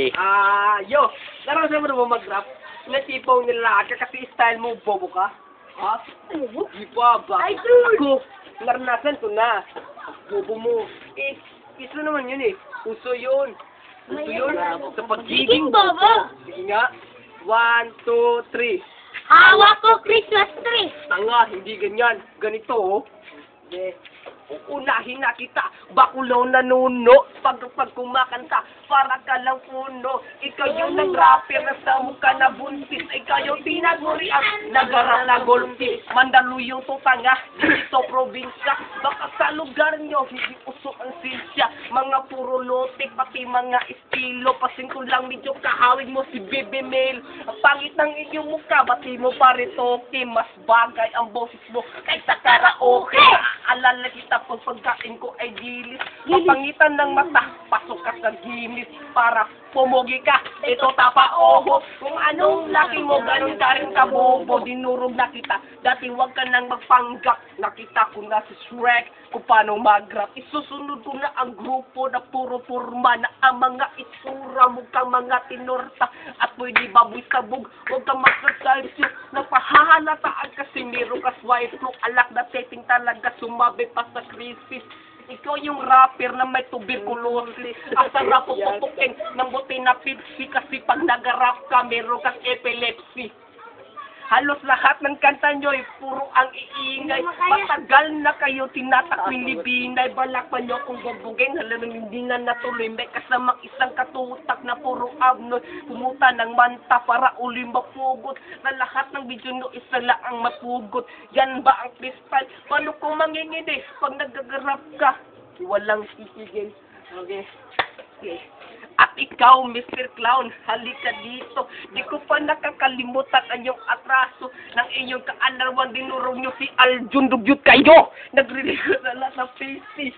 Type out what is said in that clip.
Sige. Yo, naranasan mo na ba mag-rap? Na tipong nilaka kasi style mo, bobo ka? Ha? Di ba ba? Ay, dude! Ako, naranasan ko na. Bobo mo. Iso naman yun eh. Uso yun. Uso yun. Sa pagiging bobo! Sige nga. 1, 2, 3. Hawak ko Christmas tree! Tanga, hindi ganyan. Ganito oh. Uunahin na kita, bakulaw na nuno, pag kumakanta, para ka lang puno. Ikaw yung nag-rapper na sa mukha na buntis, ikaw yung tinagurian, nagarap na golfis, Mandaluyong to tanga, dito probinsya, baka sa lugar nyo, hindi uso ang silsya, mga puro lotik, pati mga estilo, pasingko lang medyo kahawig mo si Baby Mail, ang pangit ng inyong mukha, bati mo pa ritoke, mas bagay ang boses mo, kaysa karaoke, alala kita pag pagkain ko ay gilis. Kapangitan ng mata, pasok ka sa gimis para pumugi ka. Ito tapa oho. Kung anong laki mo, ganun ka rin kabobo. Dinurog na kita. Dati wag ka nang magpanggap. Nakita ko na si Shrek kung paano mag-rap. Isusunod ko na ang grupo na puro forma na ang mga itsura mo kang mga tinorta at pwede baboy sabog. Huwag kang magsasalsyo. Napahahalataan kasi meron ka swipe flu. Alak na setting talaga sumabi pa sa krisis. Ikaw yung rapper na may tuberculosis. Ang sarap puputukin ng buti na pipsi kasi pag nag-rap ka, meron kang epilepsy. Halos lahat ng kanta nyo ay puro ang iingay. Matagal na kayo tinatakwing libinay. Balak pa nyo kung bubugin. Halang hindi na natuloy. May kasamang isang katutak na puro abnoy. Pumuta ng manta para uli mapugot. Na lahat ng video nyo isa lang ang mapugot. Yan ba ang freestyle? Paano kung manginginis pag nagagarap ka? Walang titigil. Okay. Okay. At ikaw, Mr. Clown, halika dito. Di ko pa nakakalimutan ang iyong atraso ng inyong kaanarwan. Dinurong nyo si Aljun Dugyot kayo. Nag-release na lahat ng PC.